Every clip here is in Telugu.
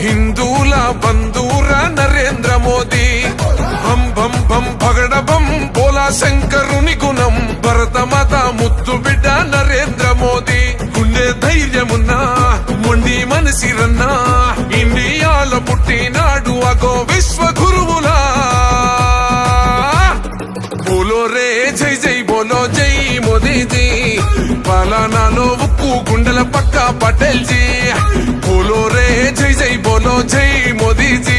హిందూల బంధూర నరేంద్ర మోదీ బం బం బం పగడ బం బోలా శంకరుని గుణం భరతమాత ముద్దు బిడ్డ నరేంద్ర మోదీ గుండె ధైర్యమున్నా మొండి మనసిరన్నా ఇండియాలో పుట్టినాడు అగో విశ్వ గురువులా బోలో రే జై జై బోలో జై మోదీజీ పాలనాలో ఉక్కు గుండెల పక్క పటేల్ జీ బోలో రే జై జై బోలో జై మోదీజీ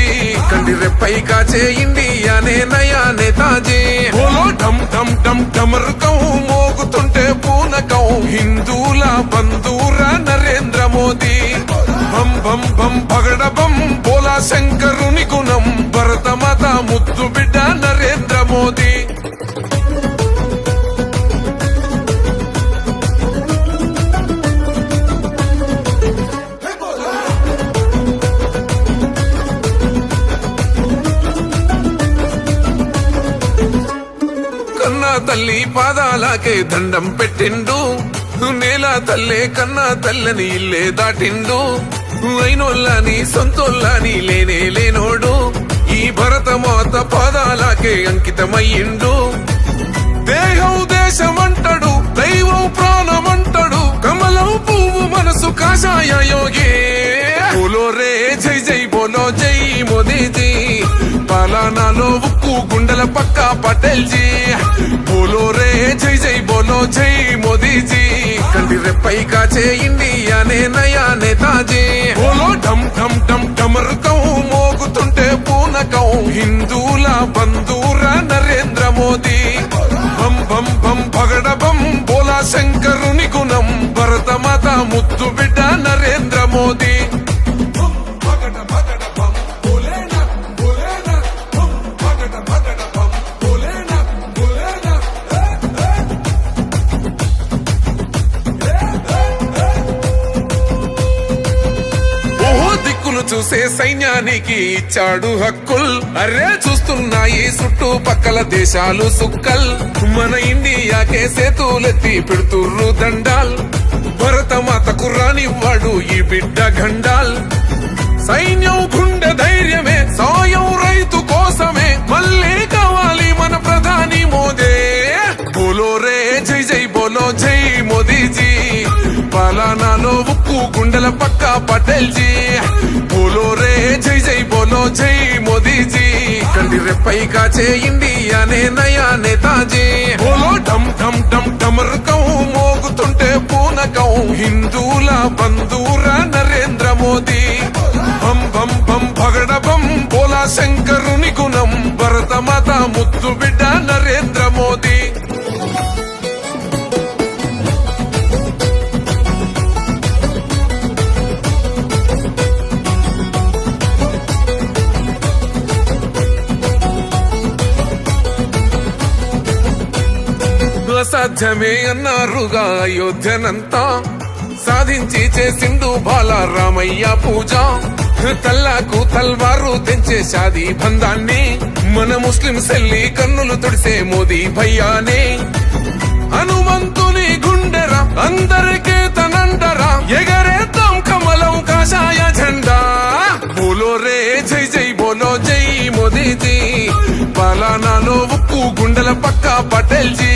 కండి రెప్పై కాచే ఇండియానే నయా నేతాజీ బోలో ఢమ్ ఢమ్ ఢమ్ ఢమరుకం మోగుతుంటే పూనకం హిందూల బంధూర నరేంద్ర మోదీ బం బం బం పగడ బం బోలా శంకరుని గుణం భరతమాత ముద్దు బిడ్డ నరేంద్ర మోదీ తల్లి పాదాలకే దండం పెట్టిండు నేల తల్లే కన్నా తల్లని ఇల్లే దాటిండు అయినోళ్ళని సొంతోళ్ళని లేనే లేనోడు ఈ భరతమాత పాదాలకే అంకితమయ్యిండు దేహం దేశమంటాడు దైవం ప్రాణమంటాడు కమలం పువ్వు మనసు కాషాయ యోగి బోలో రే జై జై బోలో జై మోదీజీ పాలనాలో ఉక్కు గుండెల పక్క పటేల్ జీ బోలో రే జై జై బోలో జై మోదీజీ కంటి రెప్పై కాచే ఇండియానే నయా నేతాజీ బోలో ఢమ్ ఢమ్ ఢమ్ ఢమరుకం మోగుతుంటే పూనకం హిందూల బంధూర నరేంద్ర మోదీ బం బం బం పగడ బం బోలా శంకరుని గుణం భరతమాత ముద్దు బిడ్డ నరేంద్ర మోదీ చూసే సైన్యానికి ఇచ్చాడు హక్కుల్ అరే చూస్తున్నాయి చుట్టుపక్కల దేశాలు సుక్కల్ మన ఇండియాకే సేతులెత్తి పెడుతుర్రు దండాల్ భరతమాతకు రానివ్వాడు ఈ బిడ్డ గండాల్ సైన్యం గుండె ధైర్యమే సాయం రైతు కోసమే మళ్ళీ కావాలి మన ప్రధాని మోదీ బోలో రే జై జై బోలో జై మోదీజీ పాలనాలో ఉక్కు గుండెల పక్క పటేల్ జీ బోలో రే జై జై బోలో జై మోదీజీ కంటి రెప్పై కాచే ఇండియానే నయా నేతాజీ బోలో ఢమ్ ఢమ్ ఢమ్ ఢమరుకం మోగుతుంటే పూనకం హిందూల బంధూర నరేంద్ర మోదీ బం బం బం పగడ బం బోలా శంకరుని గుణం భరతమాత ముద్దు బిడ్డ నరేంద్ర మోదీ అసాధ్యమే అన్నారుగా అయోధ్యనంతా సాధించి చేసిండు బాలరామయ్య పూజ తల్లాకు తల్వారు తెంచే షాదీ బంధాన్ని మన ముస్లిం సెల్లి కన్నులు తుడిసే మోదీ భయ్యానే హనుమంతుని గుండెరా అందరికీ తనండరా ఎగరేద్దాం కమలం కాషాయ జెండా బోలో రే జై జై బోలో జై మోదీజీ పాలనాలో ఉక్కు గుండెల పక్క పటేల్ జీ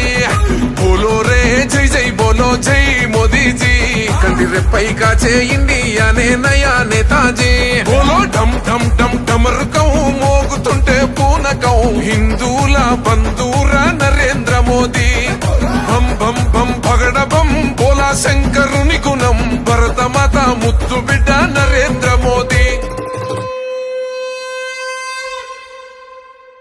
బోలో రే జై జై బోలో జై మోదీజీ కంటి రెప్పై కాచే ఇండియానే నయా నేతాజీ బోలో ఢమ్ ఢమ్ ఢమ్ ఢమరుకం మోగుతుంటే పూనకం హిందూల బంధూర నరేంద్ర మోదీ బం బం బం పగడ బం బోలా శంకరుని గుణం భరతమాత ముద్దు బిడ్డ నరేంద్ర మోదీ